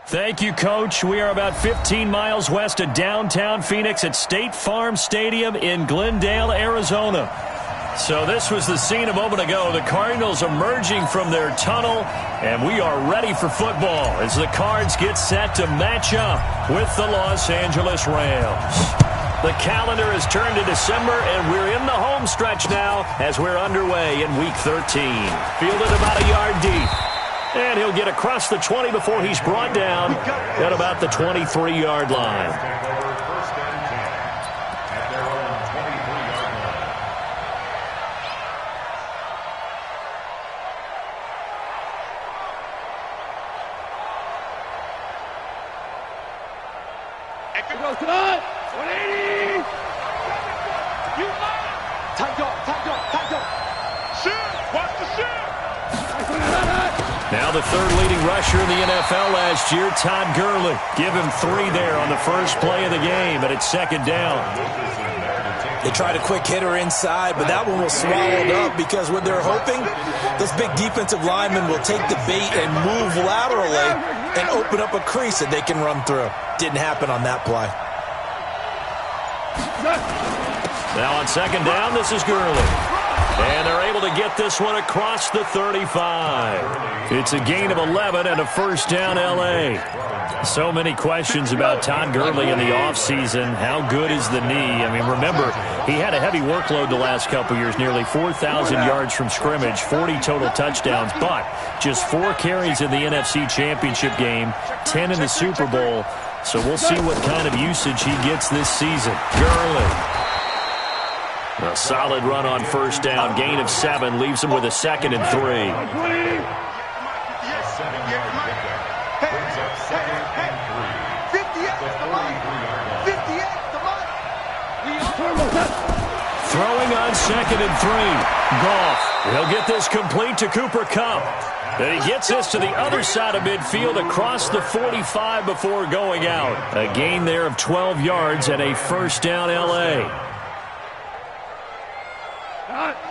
Thank you, Coach. We are about 15 miles west of downtown Phoenix at State Farm Stadium in Glendale, Arizona. So this was the scene a moment ago. The Cardinals emerging from their tunnel, and we are ready for football as the Cards get set to match up with the Los Angeles Rams. The calendar has turned to December, and we're in the home stretch now as we're underway in Week 13. Fielded about a yard deep. And he'll get across the 20 before he's brought down at about the 23-yard line. Now the third leading rusher in the NFL last year, Todd Gurley. Give him 3 there on the first play of the game, and it's second down. They tried a quick hitter inside, but that one was swallowed up because what they're hoping, those big defensive linemen will take the bait and move laterally and open up a crease that they can run through. Didn't happen on that play. Now on second down, this is Gurley. And they're able to get this one across the 35. It's a gain of 11 and a first down, L.A. So many questions about Todd Gurley in the offseason. How good is the knee? I mean, remember, he had a heavy workload the last couple years, nearly 4,000 yards from scrimmage, 40 total touchdowns, but just 4 carries in the NFC Championship game, 10 in the Super Bowl. So we'll see what kind of usage he gets this season. Gurley. A solid run on first down. Gain of 7 leaves him with a 2nd and 3. Throwing on 2nd and 3. Goff. He'll get this complete to Cooper Kupp. And he gets this to the other side of midfield across the 45 before going out. A gain there of 12 yards and a first down, L.A.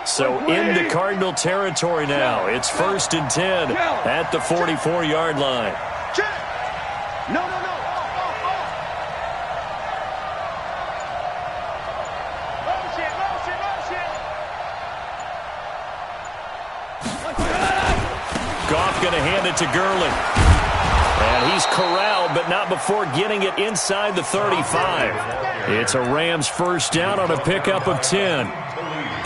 So into Cardinal territory now. It's 1st and 10 at the 44-yard line. Goff going to hand it to Gurley. And he's corralled, but not before getting it inside the 35. It's a Rams first down on a pickup of 10.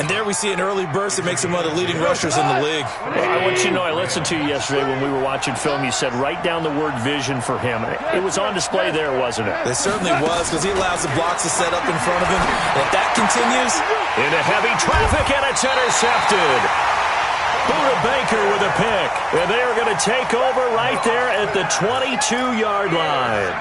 And there we see an early burst that makes him one of the leading rushers in the league. Well, I want you to know, I listened to you yesterday when we were watching film. You said write down the word vision for him. It was on display there, wasn't it? It certainly was, because he allows the blocks to set up in front of him. And if that continues... Into heavy traffic, and it's intercepted. Buda Baker with a pick. And they are going to take over right there at the 22-yard line.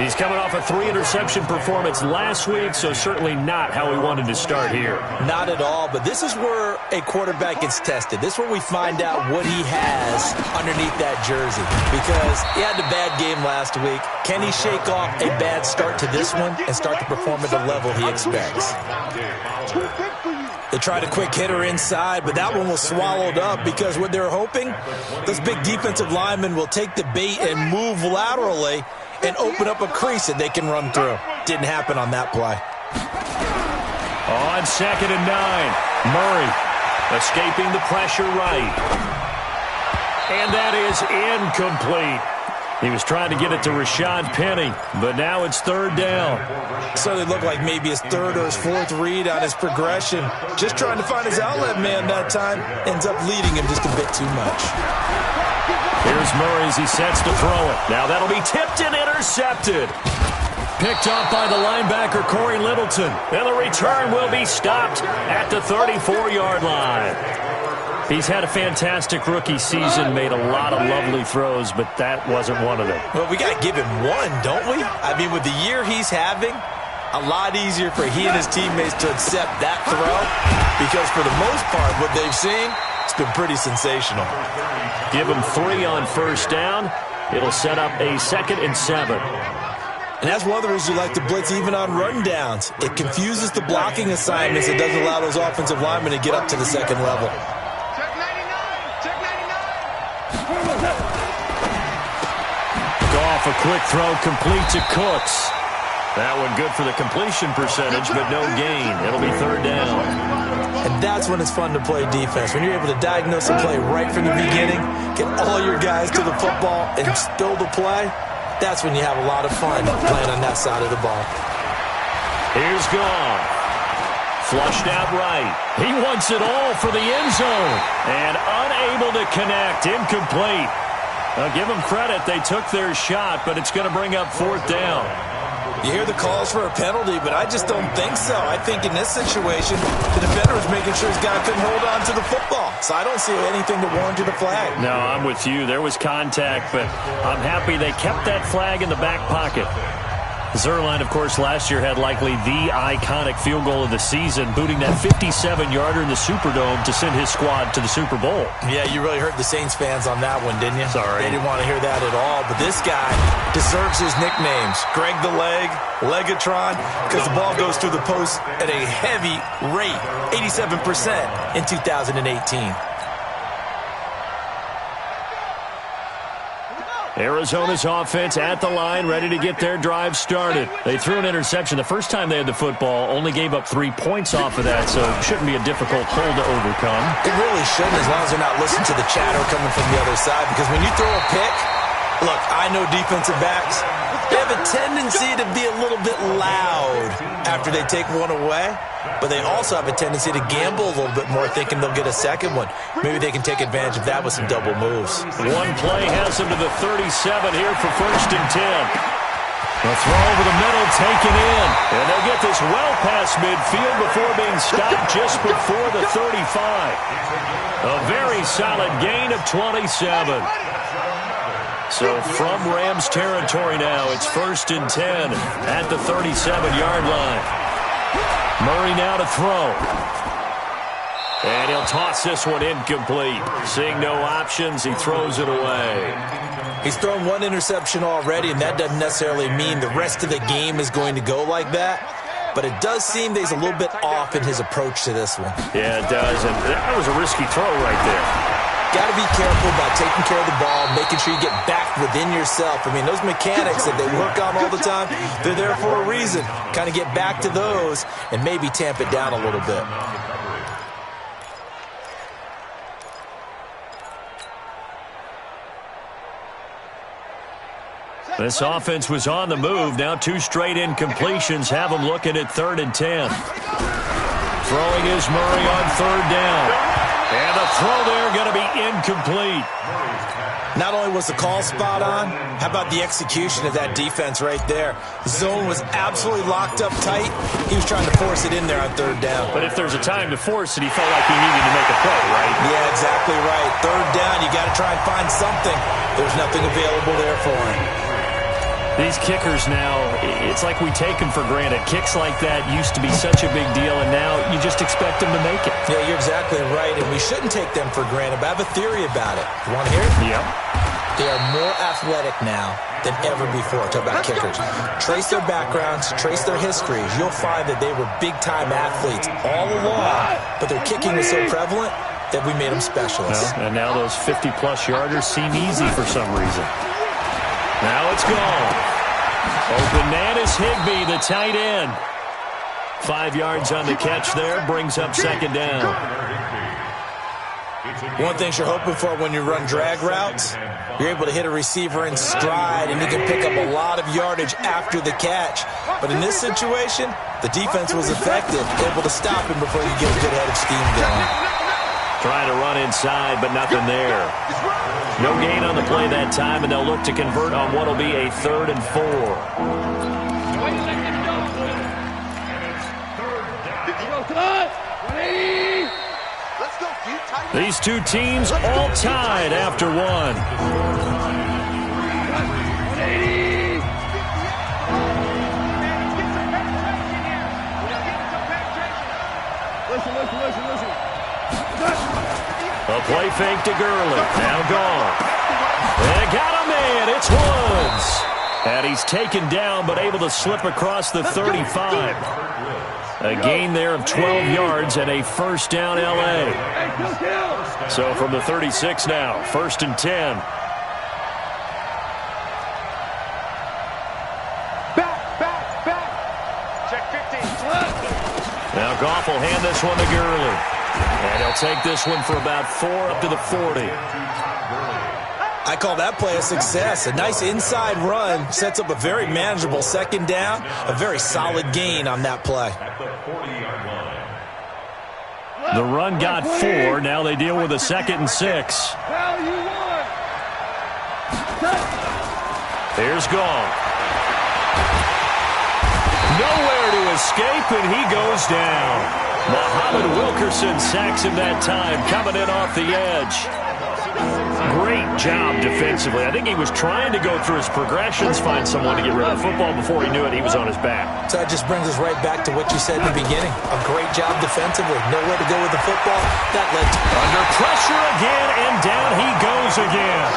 He's coming off a 3-interception performance last week, so certainly not how we wanted to start here. Not at all, but this is where a quarterback gets tested. This is where we find out what he has underneath that jersey, because he had a bad game last week. Can he shake off a bad start to this one and start to perform at the level he expects? They tried a quick hitter inside, but that one was swallowed up because what they're hoping, those big defensive linemen will take the bait and move laterally and open up a crease that they can run through. Didn't happen on that play. On 2nd and 9, Murray escaping the pressure right. And that is incomplete. He was trying to get it to Rashad Penny, but now it's 3rd down. So they look like maybe his 3rd or his 4th read on his progression. Just trying to find his outlet man that time. Ends up leading him just a bit too much. Here's Murray as he sets to throw it. Now that'll be tipped and intercepted. Picked up by the linebacker, Corey Littleton. And the return will be stopped at the 34-yard line. He's had a fantastic rookie season, made a lot of lovely throws, but that wasn't one of them. Well, we got to give him one, don't we? I mean, with the year he's having, a lot easier for he and his teammates to accept that throw, because for the most part, what they've seen, it's been pretty sensational. Give him 3 on first down. It'll set up a 2nd and 7. And that's one of the reasons you like to blitz even on rundowns. It confuses the blocking assignments. It doesn't allow those offensive linemen to get up to the second level. Off a quick throw, complete to Cooks. That one good for the completion percentage, but no gain. It'll be third down. And that's when it's fun to play defense. When you're able to diagnose a play right from the beginning, get all your guys to the football, and spill the play, that's when you have a lot of fun playing on that side of the ball. Here's Goff. Flushed out right. He wants it all for the end zone. And unable to connect. Incomplete. Now give them credit. They took their shot, but it's going to bring up fourth down. You hear the calls for a penalty, but I just don't think so. I think in this situation, the defender was making sure his guy couldn't hold on to the football. So I don't see anything to warrant the flag. No, I'm with you. There was contact, but I'm happy they kept that flag in the back pocket. Zuerlein, of course, last year had likely the iconic field goal of the season, booting that 57-yarder in the Superdome to send his squad to the Super Bowl. Yeah, you really hurt the Saints fans on that one, didn't you? Sorry. They didn't want to hear that at all. But this guy deserves his nicknames. Greg the Leg, Legatron, because the ball goes through the post at a heavy rate, 87% in 2018. Arizona's offense at the line, ready to get their drive started. They threw an interception the first time they had the football, only gave up 3 points off of that, so it shouldn't be a difficult hole to overcome. It really shouldn't, as long as they're not listening to the chatter coming from the other side, because when you throw a pick, look, I know defensive backs, they have a tendency to be a little bit loud after they take one away, but they also have a tendency to gamble a little bit more, thinking they'll get a second one. Maybe they can take advantage of that with some double moves. One play has them to the 37 here for first and 10. A throw over the middle, taken in. And they'll get this well past midfield before being stopped just before the 35. A very solid gain of 27. So from Rams territory now, it's first and 10 at the 37-yard line. Murray now to throw. And he'll toss this one incomplete. Seeing no options, he throws it away. He's thrown one interception already, and that doesn't necessarily mean the rest of the game is going to go like that. But it does seem that he's a little bit off in his approach to this one. Yeah, it does. And that was a risky throw right there. Got to be careful about taking care of the ball, making sure you get back within yourself. I mean, those mechanics that they work on all the time, they're there for a reason. Kind of get back to those and maybe tamp it down a little bit. This offense was on the move. Now 2 straight incompletions have them looking at third and 10. Throwing is Murray on third down. And the throw there going to be incomplete. Not only was the call spot on, how about the execution of that defense right there? The zone was absolutely locked up tight. He was trying to force it in there on third down. But if there's a time to force it, he felt like he needed to make a play, right? Yeah, exactly right. Third down, you got to try and find something. There's nothing available there for him. These kickers now, it's like we take them for granted. Kicks like that used to be such a big deal, and now you just expect them to make it. Yeah, you're exactly right, and we shouldn't take them for granted, but I have a theory about it. You want to hear it? Yep. They are more athletic now than ever before. Talk about kickers. Trace their backgrounds, trace their histories. You'll find that they were big-time athletes all along, but their kicking was so prevalent that we made them specialists. Well, and now those 50-plus yarders seem easy for some reason. Now it's gone. Open man is Higbee, the tight end. 5 yards on the catch there, brings up second down. One thing you're hoping for when you run drag routes, you're able to hit a receiver in stride, and you can pick up a lot of yardage after the catch. But in this situation, the defense was effective, able to stop him before you get a good head of steam going. Trying to run inside, but nothing there. No gain on the play that time, and they'll look to convert on what will be a 3rd and 4. These two teams all tied after one. Listen. A play fake to Gurley. Now gone. They got a man. It's Woods. And he's taken down, but able to slip across the 35. A gain there of 12 yards and a first down L.A. So from the 36 now, 1st and 10. hand this one to Gurley. And he'll take this one for about 4 up to the 40. I call that play a success. A nice inside run sets up a very manageable second down. A very solid gain on that play. The run got 4. Now they deal with a 2nd and 6. Here's Gong. Nowhere to escape, and he goes down. Muhammad Wilkerson sacks him that time, coming in off the edge. Great job defensively. I think he was trying to go through his progressions, find someone to get rid of the football. Before he knew it, he was on his back. So that just brings us right back to what you said in the beginning. A great job defensively. Nowhere to go with the football. That led to... Under pressure again, and down he goes again.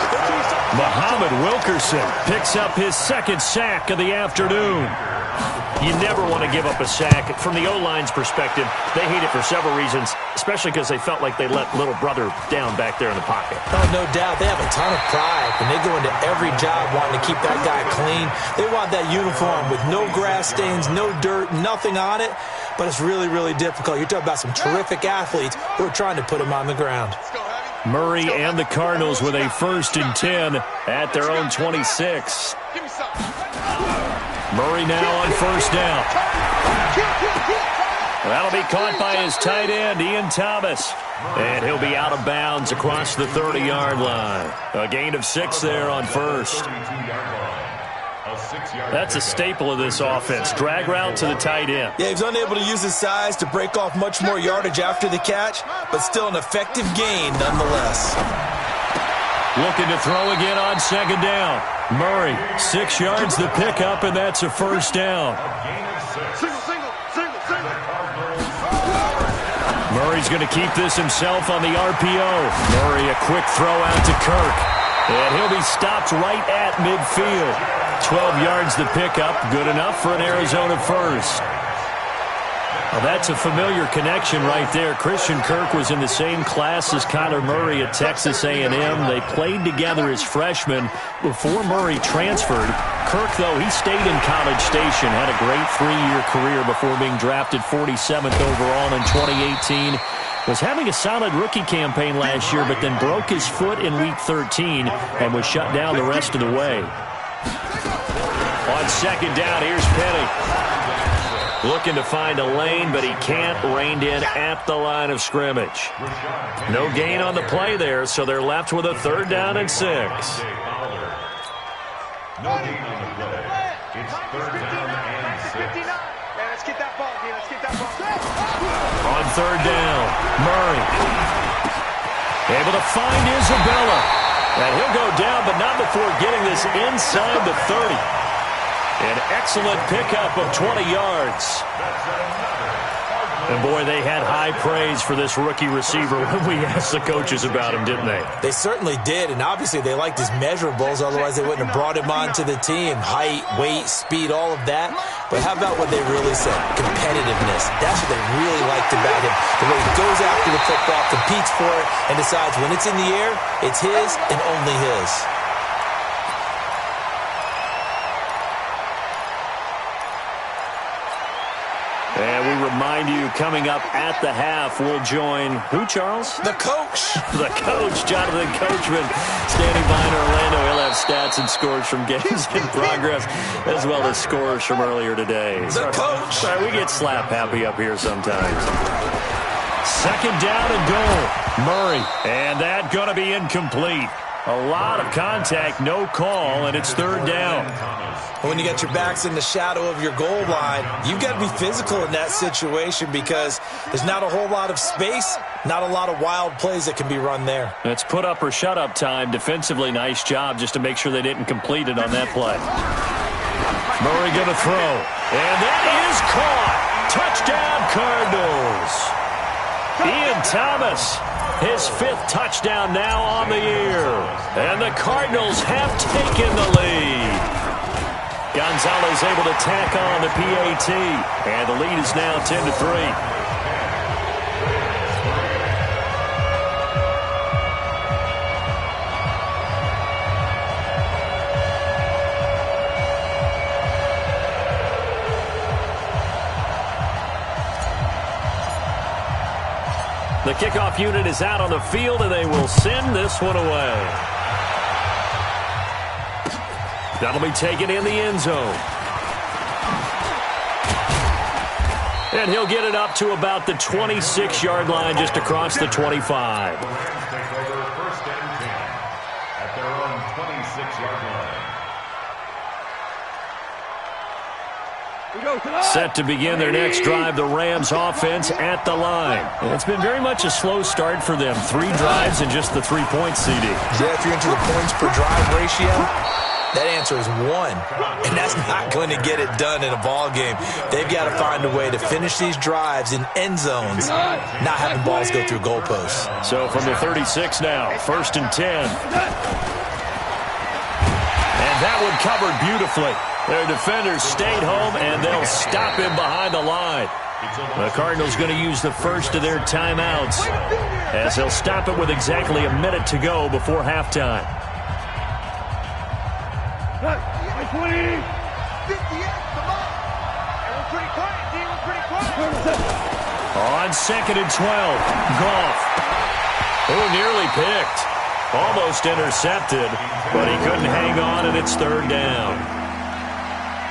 Muhammad Wilkerson picks up his 2nd sack of the afternoon. You never want to give up a sack. From the O-line's perspective, they hate it for several reasons, especially because they felt like they let little brother down back there in the pocket. Oh, no doubt. They have a ton of pride, and they go into every job wanting to keep that guy clean. They want that uniform with no grass stains, no dirt, nothing on it, but it's really, really difficult. You're talking about some terrific athletes who are trying to put him on the ground. Murray and the Cardinals with a 1st and 10 at their own 26. Murray now on 1st down. That'll be caught by his tight end, Ian Thomas. And he'll be out of bounds across the 30-yard line. A gain of 6 there on 1st. That's a staple of this offense. Drag route to the tight end. Yeah, he was unable to use his size to break off much more yardage after the catch, but still an effective gain nonetheless. Looking to throw again on 2nd down. Murray, 6 yards the pickup, and that's a 1st down. Murray's going to keep this himself on the RPO. Murray, a quick throw out to Kirk. And he'll be stopped right at midfield. 12 yards the pickup, good enough for an Arizona 1st. Well, that's a familiar connection right there. Christian Kirk was in the same class as Kyler Murray at Texas A&M. They played together as freshmen before Murray transferred. Kirk, though, he stayed in College Station, had a great 3-year career before being drafted 47th overall in 2018. Was having a solid rookie campaign last year, but then broke his foot in Week 13 and was shut down the rest of the way. On 2nd down, here's Penny. Looking to find a lane, but he can't. Reined in at the line of scrimmage. No gain on the play there, so they're left with a 3rd down and 6. No gain on the play. It's 3rd down and 6. Let's get that ball, let's get that ball. On 3rd down, Murray. Able to find Isabella. And he'll go down, but not before getting this inside the 30. An excellent pickup of 20 yards. And, boy, they had high praise for this rookie receiver when we asked the coaches about him, didn't they? They certainly did, and obviously they liked his measurables. Otherwise, they wouldn't have brought him onto the team. Height, weight, speed, all of that. But how about what they really said? Competitiveness. That's what they really liked about him. The way he goes after the football, competes for it, and decides when it's in the air, it's his and only his. And we remind you, coming up at the half, we'll join who, Charles? The coach. The coach, Jonathan Coachman, standing by in Orlando. He'll have stats and scores from games in progress, as well as scores from earlier today. The coach. Sorry, we get slap happy up here sometimes. 2nd down and goal. Murray, and that going to be incomplete. A lot of contact, no call, and it's 3rd down. When you got your backs in the shadow of your goal line, you've got to be physical in that situation because there's not a whole lot of space, not a lot of wild plays that can be run there. It's put up or shut up time. Defensively, nice job just to make sure they didn't complete it on that play. Murray going to throw, and that is caught. Touchdown, Cardinals. Ian Thomas, his 5th touchdown now on the year. And the Cardinals have taken the lead. Gonzalez able to tack on the PAT. And the lead is now 10-3. The kickoff unit is out on the field, and they will send this one away. That'll be taken in the end zone. And he'll get it up to about the 26-yard line, just across the 25. Set to begin their next drive, the Rams offense at the line. It's been very much a slow start for them. 3 drives and just the 3 points, CD. Yeah, if you're into the points per drive ratio, that answer is 1. And that's not going to get it done in a ball game. They've got to find a way to finish these drives in end zones, not having balls go through goalposts. So from the 36 now, 1st and 10. And that one covered beautifully. Their defenders stayed home, and they'll stop him behind the line. The Cardinals going to use the first of their timeouts, as they'll stop it with exactly a minute to go before halftime. 58, come on. And we're pretty quiet, D. We're pretty quiet. On 2nd and 12, Goff. Oh, nearly picked. Almost intercepted, but he couldn't hang on, and it's 3rd down.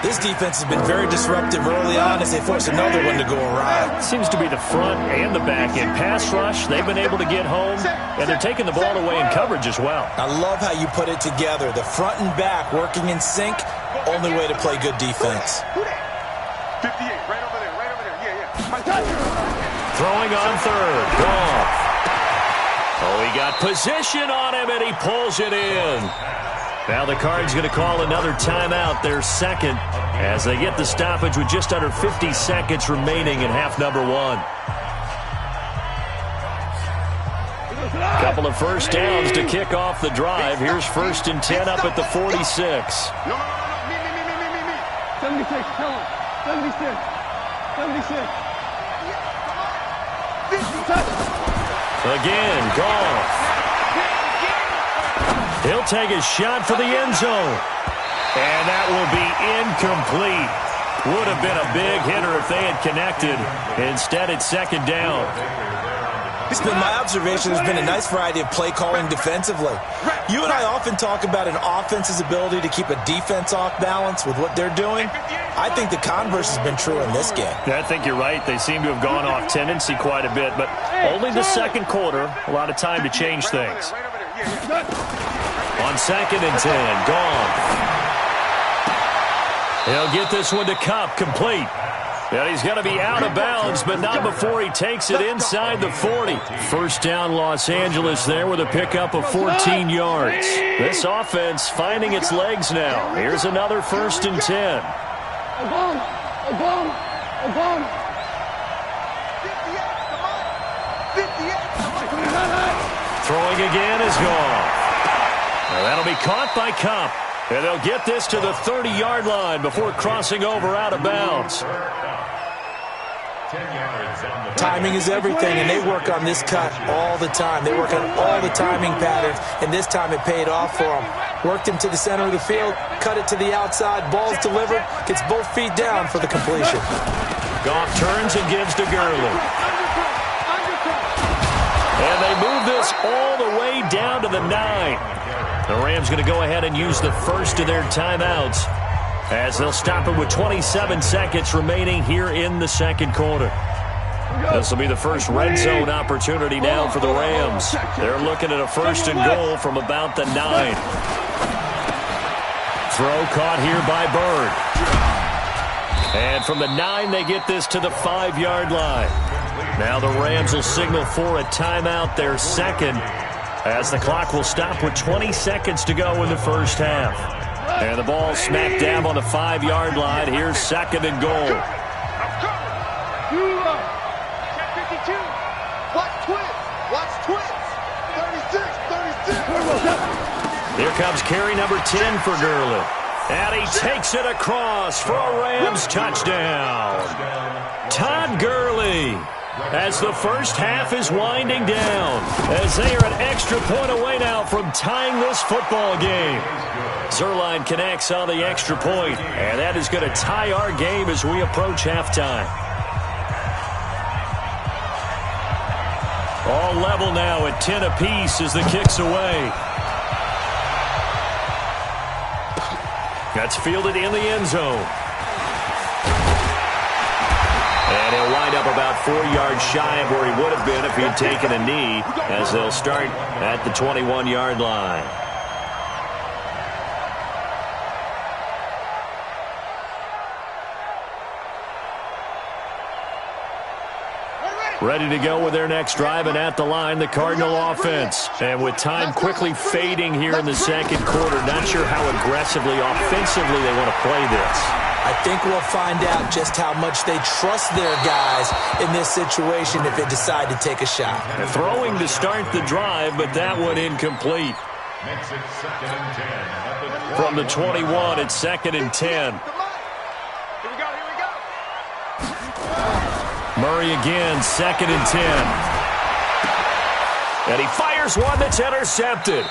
This defense has been very disruptive early on as they force another one to go awry. Seems to be the front and the back end. Pass rush, they've been able to get home, and they're taking the ball away in coverage as well. I love how you put it together. The front and back working in sync, only way to play good defense. 58, right over there, yeah. Throwing on 3rd, Goff. Oh, he got position on him, and he pulls it in. Now the Cards going to call another timeout, their 2nd, as they get the stoppage with just under 50 seconds remaining in half number 1. Couple of first downs to kick off the drive. Here's 1st and 10 up at the 46. No, me. 76, tell him. 76. 76. Again, Goff. He'll take a shot for the end zone. And that will be incomplete. Would have been a big hitter if they had connected. Instead, it's 2nd down. It's been my observation there's been a nice variety of play calling defensively. You and I often talk about an offense's ability to keep a defense off balance with what they're doing. I think the converse has been true in this game. I think you're right. They seem to have gone off tendency quite a bit, but only the 2nd quarter. A lot of time to change things. On 2nd and 10, Goff. He'll get this one to Kupp, complete. And he's going to be out of bounds, but not before he takes it inside the 40. 1st down, Los Angeles there with a pickup of 14 yards. This offense finding its legs now. Here's another 1st and 10. A bomb. 58, Throwing again is Goff. Well, that'll be caught by Kupp. And they'll get this to the 30-yard line before crossing over out of bounds. Timing is everything, and they work on this cut all the time. They work on all the timing patterns, and this time it paid off for them. Worked him to the center of the field, cut it to the outside, ball's delivered, gets both feet down for the completion. Goff turns and gives to Gurley. And they move this all the way down to the 9. The Rams going to go ahead and use the first of their timeouts as they'll stop it with 27 seconds remaining here in the 2nd quarter. This will be the first red zone opportunity now for the Rams. They're looking at a 1st and goal from about the 9. Throw caught here by Bird. And from the 9, they get this to the 5-yard line. Now the Rams will signal for a timeout, their 2nd, as the clock will stop with 20 seconds to go in the 1st half. And the ball smack dab on the 5-yard line. Here's 2nd and goal. 52. Watch twins. 36. Here comes carry number 10 for Gurley. And he takes it across for a Rams touchdown. Todd Gurley, as the 1st half is winding down, as they are an extra point away now from tying this football game. Zerline connects on the extra point, and that is going to tie our game as we approach halftime. All level now at 10 apiece as the kick's away. That's fielded in the end zone. And he'll wind up about 4 yards shy of where he would have been if he had taken a knee, as they'll start at the 21-yard line. Ready to go with their next drive, and at the line, the Cardinal offense. And with time quickly fading here in the second quarter, not sure how aggressively, offensively they want to play this. I think we'll find out just how much they trust their guys in this situation if they decide to take a shot. And throwing to start the drive, but that one incomplete. Makes it 2nd and 10. From the 21, it's 2nd and 10. Murray again, 2nd and 10. And he fires one that's intercepted.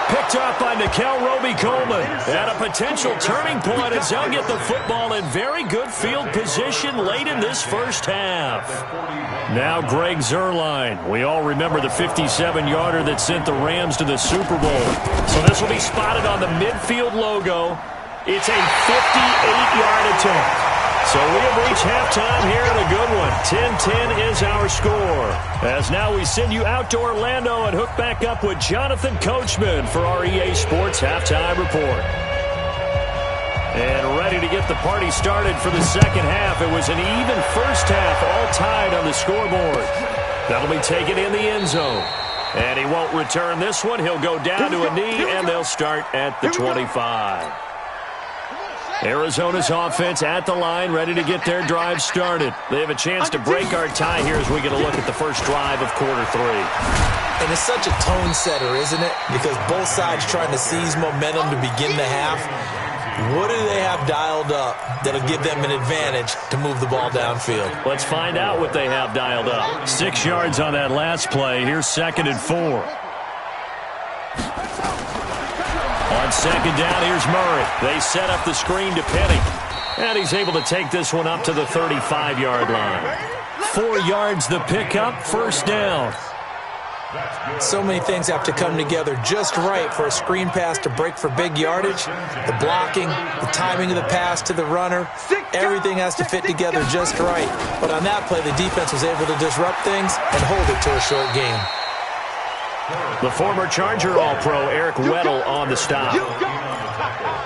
Picked off by Nikel Roby-Coleman. At a potential turning point as they'll get the football in very good field position late in this first half. Now Greg Zuerlein. We all remember the 57-yarder that sent the Rams to the Super Bowl. So this will be spotted on the midfield logo. It's a 58-yard attempt. So we have reached halftime here in a good one. 10-10 is our score. As now we send you out to Orlando and hook back up with Jonathan Coachman for our EA Sports Halftime Report. And ready to get the party started for the second half. It was an even first half, all tied on the scoreboard. That'll be taken in the end zone. And he won't return this one. He'll go down to a knee, and they'll start at the 25. Arizona's offense at the line, ready to get their drive started. They have a chance to break our tie here as we get a look at the first drive of quarter 3. And it's such a tone setter, isn't it? Because both sides trying to seize momentum to begin the half. What do they have dialed up that'll give them an advantage to move the ball downfield? Let's find out what they have dialed up. 6 yards on that last play. Here's 2nd and 4. On 2nd down, here's Murray. They set up the screen to Penny. And he's able to take this one up to the 35-yard line. 4 yards the pickup, first down. So many things have to come together just right for a screen pass to break for big yardage. The blocking, the timing of the pass to the runner, everything has to fit together just right. But on that play, the defense was able to disrupt things and hold it to a short game. The former Charger All-Pro Eric Weddle on the stop.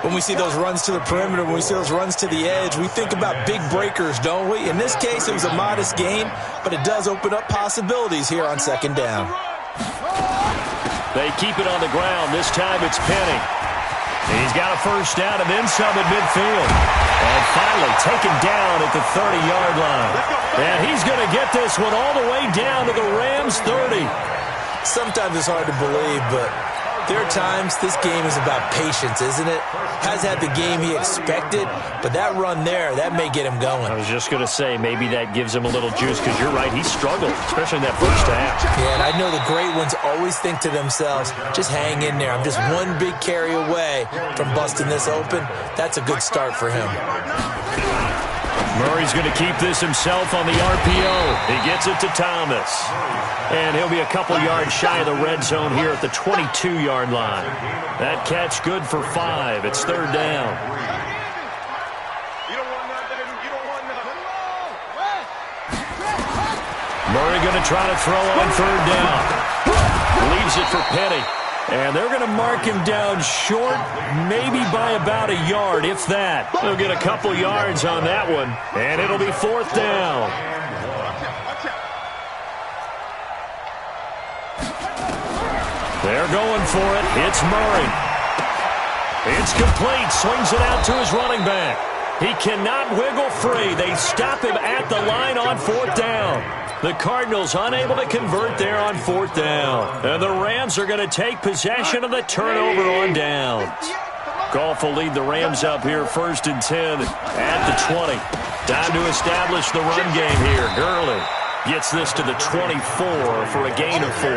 When we see those runs to the perimeter, when we see those runs to the edge, we think about big breakers, don't we? In this case, it was a modest gain, but it does open up possibilities here on 2nd down. They keep it on the ground. This time it's Penny. He's got a first down and then some at midfield. And finally taken down at the 30-yard line. And he's going to get this one all the way down to the Rams' 30. Sometimes it's hard to believe, but there are times this game is about patience, isn't it? Has had the game he expected, but that run there, that may get him going. I was just going to say, maybe that gives him a little juice, because you're right, he struggled, especially in that first half. Yeah, and I know the great ones always think to themselves, just hang in there. I'm just one big carry away from busting this open. That's a good start for him. Murray's going to keep this himself on the RPO. He gets it to Thomas. And he'll be a couple yards shy of the red zone here at the 22-yard line. That catch good for 5. It's 3rd down. Murray going to try to throw on 3rd down. Leaves it for Penny. And they're going to mark him down short, maybe by about a yard, if that. They'll get a couple yards on that one, and it'll be 4th down. They're going for it. It's Murray. It's complete. Swings it out to his running back. He cannot wiggle free. They stop him at the line on 4th down. The Cardinals unable to convert there on 4th down. And the Rams are going to take possession of the turnover on downs. Goff will lead the Rams up here 1st and 10 at the 20. Time to establish the run game here. Gurley gets this to the 24 for a gain of 4.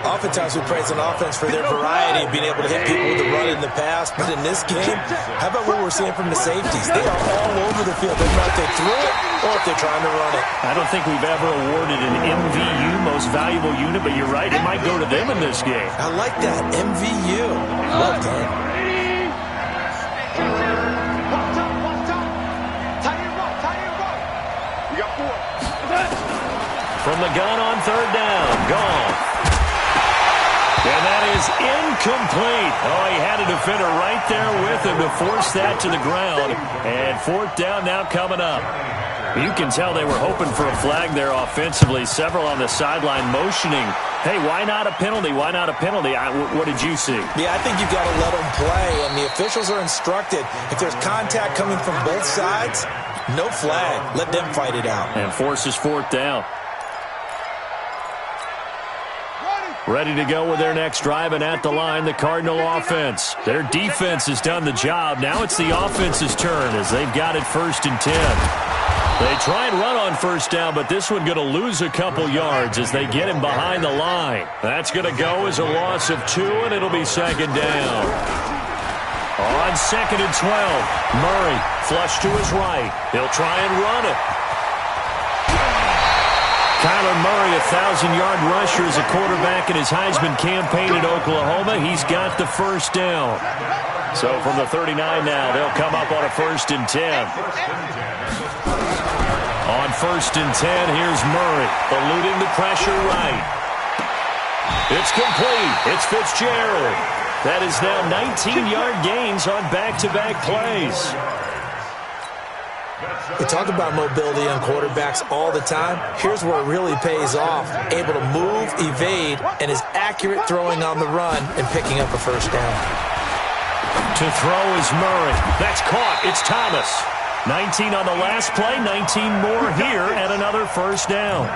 Oftentimes we praise an offense for their variety, being able to hit people with the run in the pass. But in this game, how about what we're seeing from the safeties? They are all over the field. They're not if they threw it or if they're trying to run it. I don't think we've ever awarded an MVU, most valuable unit, but you're right, it might go to them in this game. I like that, MVU. Well done. From the gun on third down, gone. And that is incomplete. Oh, he had a defender right there with him to force that to the ground. And fourth down now coming up. You can tell they were hoping for a flag there offensively. Several on the sideline motioning, hey, why not a penalty? Why not a penalty? What did you see? Yeah, I think you've got to let them play. And the officials are instructed, if there's contact coming from both sides, no flag. Let them fight it out. And forces fourth down. Ready to go with their next drive, and at the line, the Cardinal offense. Their defense has done the job. Now it's the offense's turn as they've got it 1st and 10. They try and run on first down, but this one going to lose a couple yards as they get him behind the line. That's going to go as a loss of 2, and it'll be 2nd down. On 2nd and 12, Murray flush to his right. He'll try and run it. Kyler Murray, 1,000-yard rusher as a quarterback in his Heisman campaign at Oklahoma. He's got the first down. So from the 39 now, they'll come up on a 1st and 10. On 1st and 10, here's Murray, eluding the pressure right. It's complete. It's Fitzgerald. That is now 19-yard gains on back-to-back plays. We talk about mobility on quarterbacks all the time. Here's where it really pays off. Able to move, evade, and is accurate throwing on the run and picking up a first down. To throw is Murray. That's caught. It's Thomas. 19 on the last play, 19 more here, and another first down.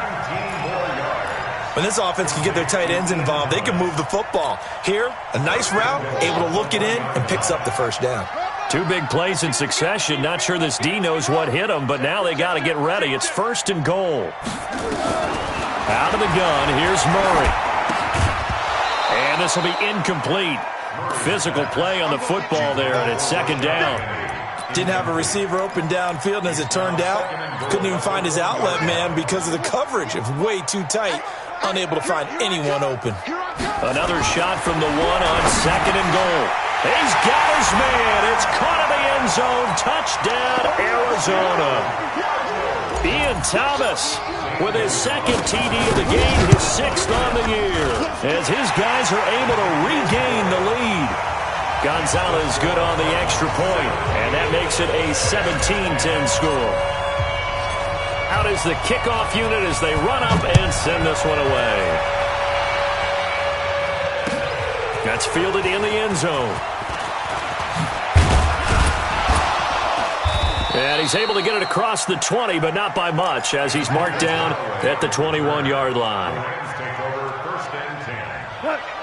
When this offense can get their tight ends involved, they can move the football. Here, a nice route, able to look it in, and picks up the first down. 2 big plays in succession. Not sure this D knows what hit him, but now they got to get ready. It's 1st and goal. Out of the gun, here's Murray. And this will be incomplete. Physical play on the football there, and it's 2nd down. Didn't have a receiver open downfield, and as it turned out, couldn't even find his outlet man because of the coverage. It was way too tight, unable to find anyone open. Another shot from the 1 on 2nd and goal. He's got his man. It's caught in the end zone. Touchdown, Arizona. Ian Thomas with his 2nd TD of the game, his 6th on the year, as his guys are able to regain the lead. Gonzalez good on the extra point, and that makes it a 17-10 score. Out is the kickoff unit as they run up and send this one away. That's fielded in the end zone. And he's able to get it across the 20, but not by much, as he's marked down at the 21-yard line.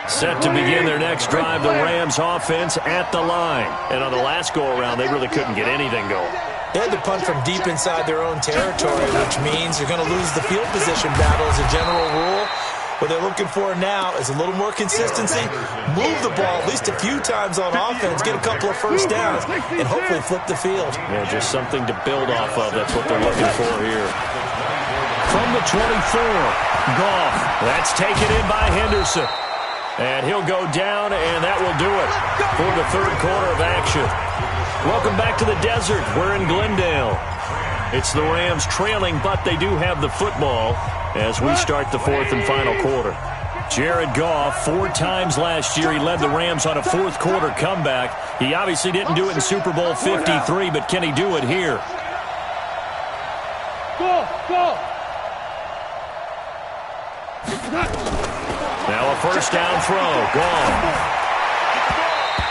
Set to begin their next drive, the Rams offense at the line. And on the last go-around, they really couldn't get anything going. They had to punt from deep inside their own territory, which means they're going to lose the field position battle as a general rule. What they're looking for now is a little more consistency, move the ball at least a few times on offense, get a couple of first downs, and hopefully flip the field. Yeah, just something to build off of. That's what they're looking for here. From the 24, Goff. That's taken in by Henderson. And he'll go down, and that will do it for the 3rd quarter of action. Welcome back to the desert. We're in Glendale. It's the Rams trailing, but they do have the football as we start the 4th and final quarter. Jared Goff, 4 times last year, he led the Rams on a 4th quarter comeback. He obviously didn't do it in Super Bowl 53, but can he do it here? Now a first down throw, gone.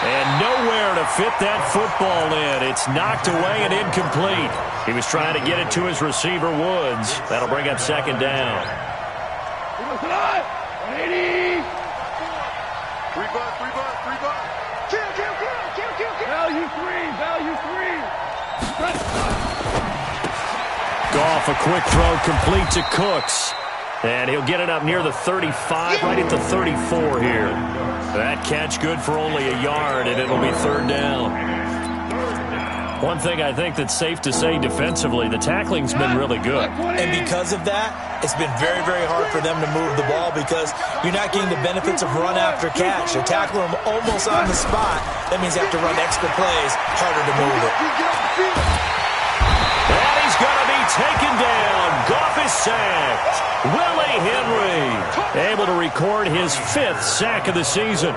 And nowhere to fit that football in. It's knocked away and incomplete. He was trying to get it to his receiver, Woods. That'll bring up 2nd down. Value three. Goff, a quick throw complete to Cooks. And he'll get it up near the 35, right at the 34 here. That catch good for only a yard, and it'll be third down. One thing I think that's safe to say defensively, the tackling's been really good. And because of that, it's been very, very hard for them to move the ball because you're not getting the benefits of run after catch. They're tackling them almost on the spot. That means they have to run extra plays, harder to move it. And he's going to be taken down. Goff is sacked. Willie Henry able to record his 5th sack of the season.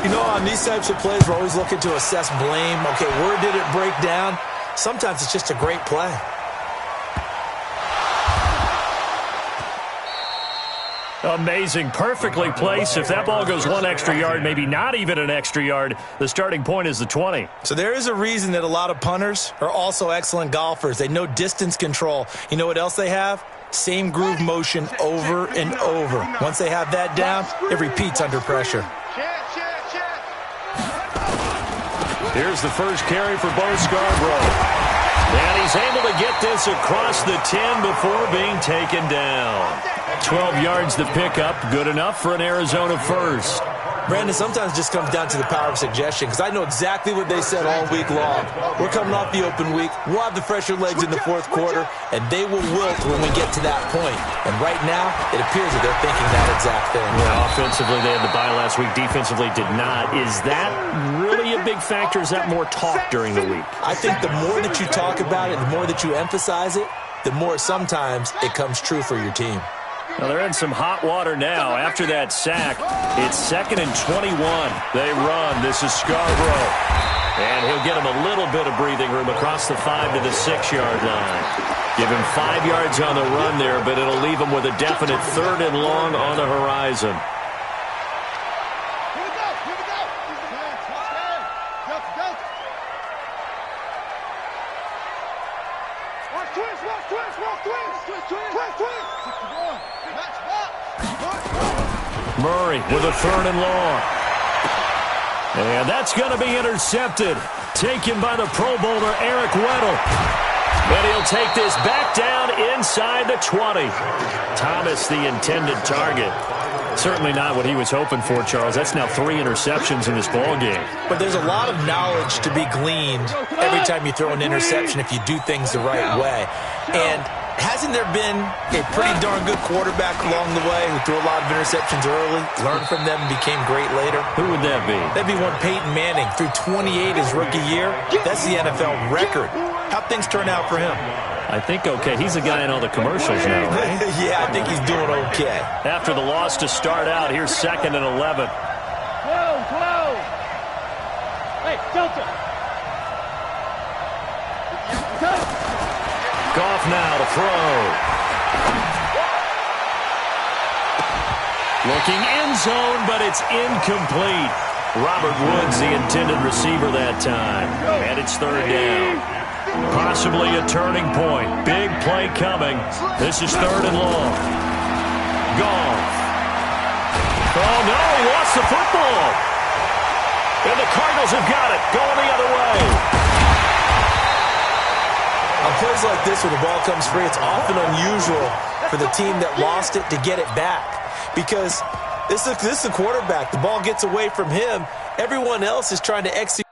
You know, on these types of plays, we're always looking to assess blame. Okay, where did it break down? Sometimes it's just a great play. Amazing. Perfectly placed. If that ball goes one extra yard, maybe not even an extra yard, the starting point is the 20. So there is a reason that a lot of punters are also excellent golfers. They know distance control. You know what else they have? Same groove motion over and over. Once they have that down, it repeats under pressure. Here's the first carry for Bo Scarborough. And he's able to get this across the 10 before being taken down. 12 yards to pick up. Good enough for an Arizona first. Brandon, sometimes it just comes down to the power of suggestion because I know exactly what they said all week long. We're coming off the open week. We'll have the fresher legs in the fourth quarter, and they will wilt when we get to that point. And right now, it appears that they're thinking that exact thing. Yeah, offensively, they had the bye last week. Defensively, did not. Is that really a big factor? Is that more talk during the week? I think the more that you talk about it, the more that you emphasize it, the more sometimes it comes true for your team. Well, they're in some hot water now. After that sack, it's 2nd and 21. They run. This is Scarborough. And he'll get him a little bit of breathing room across the 5 to the 6-yard line. Give him 5 yards on the run there, but it'll leave him with a definite 3rd and long on the horizon. Murray with a 3rd and long. And that's going to be intercepted. Taken by the Pro Bowler, Eric Weddle. And he'll take this back down inside the 20. Thomas, the intended target. Certainly not what he was hoping for, Charles. That's now 3 interceptions in this ball game. But there's a lot of knowledge to be gleaned every time you throw an interception if you do things the right way. And hasn't there been a pretty darn good quarterback along the way who threw a lot of interceptions early, learned from them, and became great later? Who would that be? That'd be one Peyton Manning. Threw 28 his rookie year. That's the NFL record. How'd things turn out for him? I think okay. He's a guy in all the commercials now, right? Yeah, I think he's doing okay. After the loss to start out, here's 2nd and 11. Whoa! Hey, Delta! Goff now to throw. Looking end zone, but it's incomplete. Robert Woods, the intended receiver that time. And it's 3rd down. Possibly a turning point. Big play coming. This is 3rd and long. Goff. Oh, no, he lost the football. And the Cardinals have got it. Going the other way. On plays like this where the ball comes free, it's often unusual for the team that lost it to get it back. Because this is the quarterback. The ball gets away from him. Everyone else is trying to execute.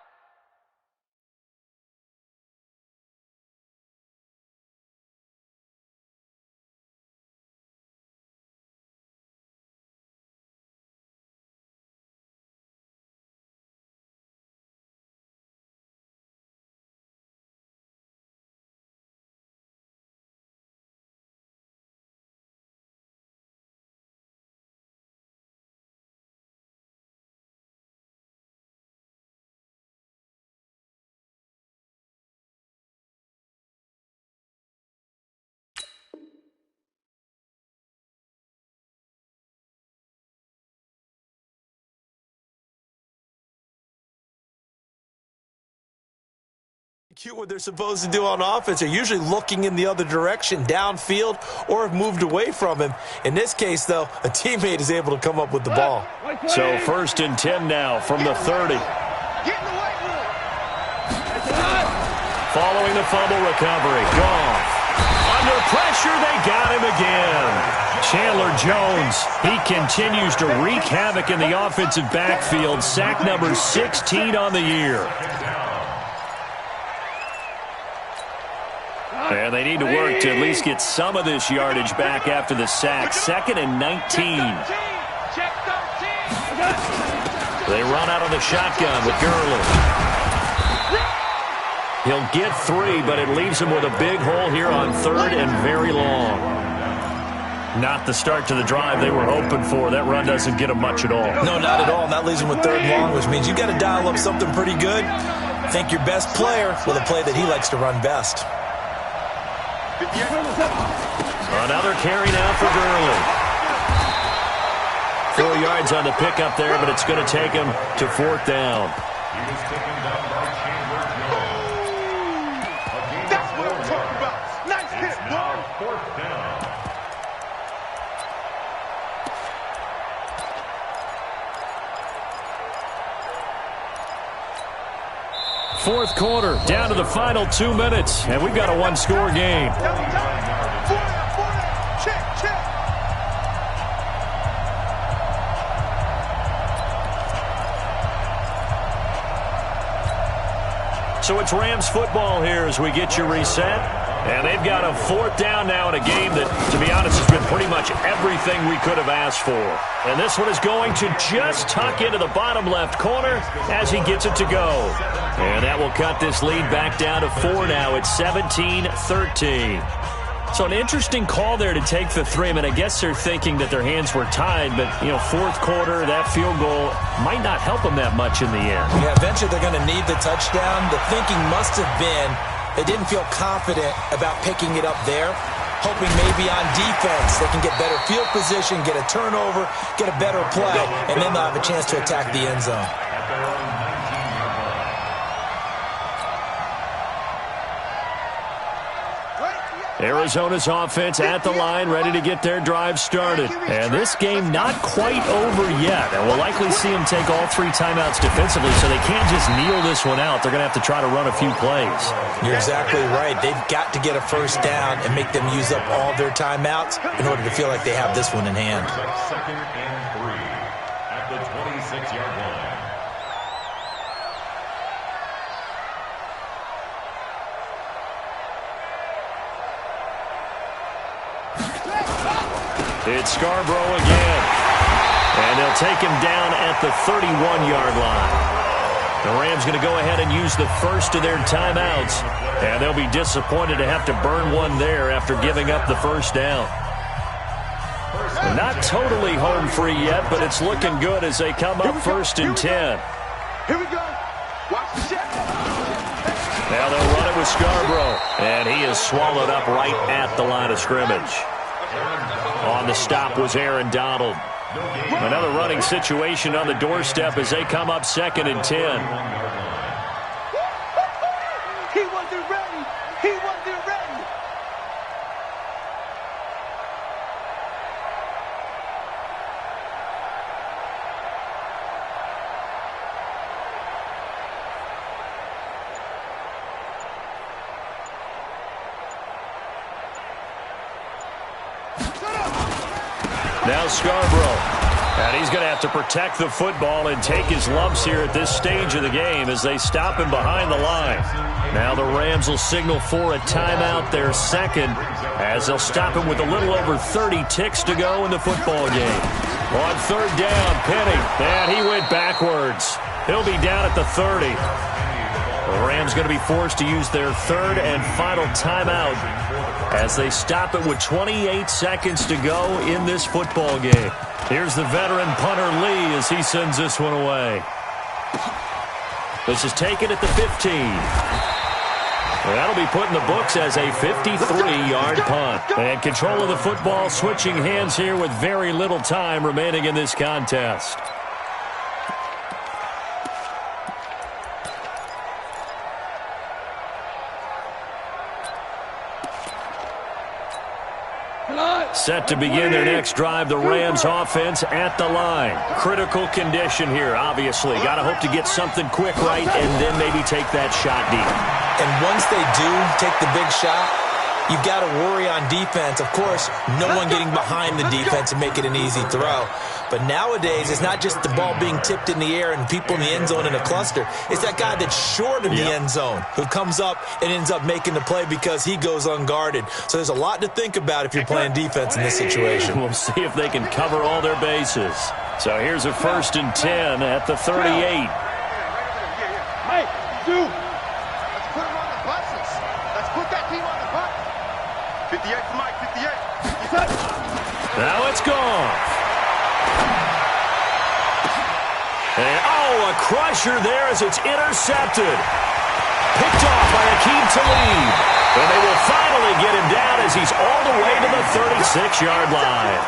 What they're supposed to do on offense. They're usually looking in the other direction, downfield, or have moved away from him. In this case, though, a teammate is able to come up with the ball. So 1st and 10 now from the 30. Following the fumble recovery. Goff. Under pressure, they got him again. Chandler Jones, he continues to wreak havoc in the offensive backfield. Sack number 16 on the year. And they need to work to at least get some of this yardage back after the sack. 2nd and 19. They run out of the shotgun with Gurley. He'll get 3, but it leaves him with a big hole here on 3rd and very long. Not the start to the drive they were hoping for. That run doesn't get them much at all. No, not at all. And that leaves him with 3rd and long, which means you got to dial up something pretty good. Think your best player with a play that he likes to run best. Another carry now for Gurley. 4 yards on the pickup there, but it's going to take him to 4th down. That's what I'm talking about. Nice hit, bro. 4th down. Fourth quarter, down to the final 2 minutes, and we've got a one-score game. Check. So it's Rams football here as we get you reset. And they've got a 4th down now in a game that, to be honest, has been pretty much everything we could have asked for. And this one is going to just tuck into the bottom left corner as he gets it to go. And that will cut this lead back down to 4 now. It's 17-13. So an interesting call there to take the 3. I mean, I guess they're thinking that their hands were tied, but, you know, 4th quarter, that field goal might not help them that much in the end. Yeah, eventually they're going to need the touchdown. The thinking must have been they didn't feel confident about picking it up there, hoping maybe on defense they can get better field position, get a turnover, get a better play, and then they'll have a chance to attack the end zone. Arizona's offense at the line, ready to get their drive started. And this game not quite over yet. And we'll likely see them take all 3 timeouts defensively, so they can't just kneel this one out. They're going to have to try to run a few plays. You're exactly right. They've got to get a 1st down and make them use up all their timeouts in order to feel like they have this one in hand. 2nd and 3 at the 26-yard line. It's Scarborough again. And they'll take him down at the 31-yard line. The Rams going to go ahead and use the first of their timeouts. And they'll be disappointed to have to burn one there after giving up the 1st down. Not totally home free yet, but it's looking good as they come up 1st and 10. Here we go. Watch the shot. Now they'll run it with Scarborough. And he is swallowed up right at the line of scrimmage. On the stop was Aaron Donald. Another running situation on the doorstep as they come up 2nd and 10. He wasn't ready. He wasn't ready. Now Scarborough. And he's going to have to protect the football and take his lumps here at this stage of the game as they stop him behind the line. Now the Rams will signal for a timeout, their 2nd, as they'll stop him with a little over 30 ticks to go in the football game. On 3rd down, Penny. And he went backwards. He'll be down at the 30. The Rams going to be forced to use their 3rd and final timeout as they stop it with 28 seconds to go in this football game. Here's the veteran punter Lee as he sends this one away. This is taken at the 15. That'll be put in the books as a 53-yard punt. And control of the football switching hands here with very little time remaining in this contest. Set to begin their next drive, the Rams offense at the line. Critical condition here, obviously. Got to hope to get something quick right and then maybe take that shot deep. And once they do take the big shot, you've got to worry on defense. Of course, no one getting behind the defense and make it an easy throw. But nowadays, it's not just the ball being tipped in the air and people in the end zone in a cluster. It's that guy that's short of the end zone who comes up and ends up making the play because he goes unguarded. So there's a lot to think about if you're playing defense in this situation. We'll see if they can cover all their bases. So here's a 1st and 10 at the 38. Mike, let's put him on the buses. Let's put that team on the bus. 58 for Mike, 58. Now it's gone. And, a crusher there as it's intercepted. Picked off by Akeem Talib. And they will finally get him down as he's all the way to the 36-yard line.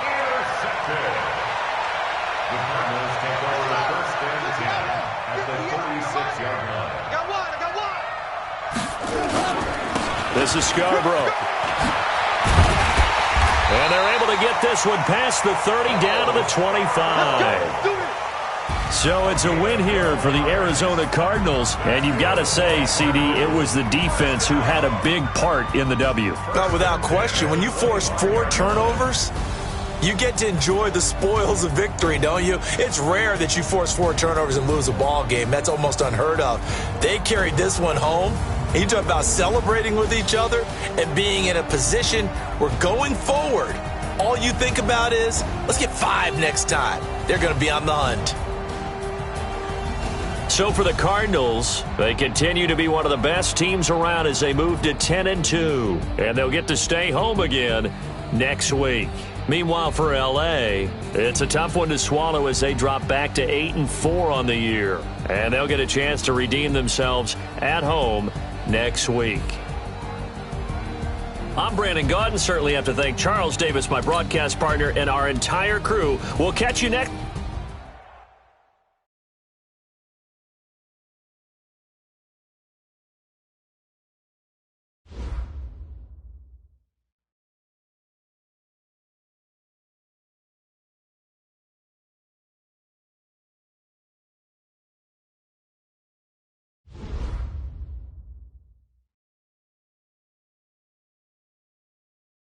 Intercepted. The Cardinals take over the 1st and 10 at the 36-yard line. I got one. This is Scarborough. And they're able to get this one past the 30 down to the 25. So it's a win here for the Arizona Cardinals. And you've got to say, CD, it was the defense who had a big part in the W. Not without question. When you force 4 turnovers, you get to enjoy the spoils of victory, don't you? It's rare that you force 4 turnovers and lose a ball game. That's almost unheard of. They carried this one home. You talk about celebrating with each other and being in a position where going forward, all you think about is, let's get 5 next time. They're going to be on the hunt. So for the Cardinals, they continue to be one of the best teams around as they move to 10-2. And they'll get to stay home again next week. Meanwhile, for L.A., it's a tough one to swallow as they drop back to 8-4 on the year. And they'll get a chance to redeem themselves at home next week. I'm Brandon Gaudin. Certainly have to thank Charles Davis, my broadcast partner, and our entire crew. We'll catch you next.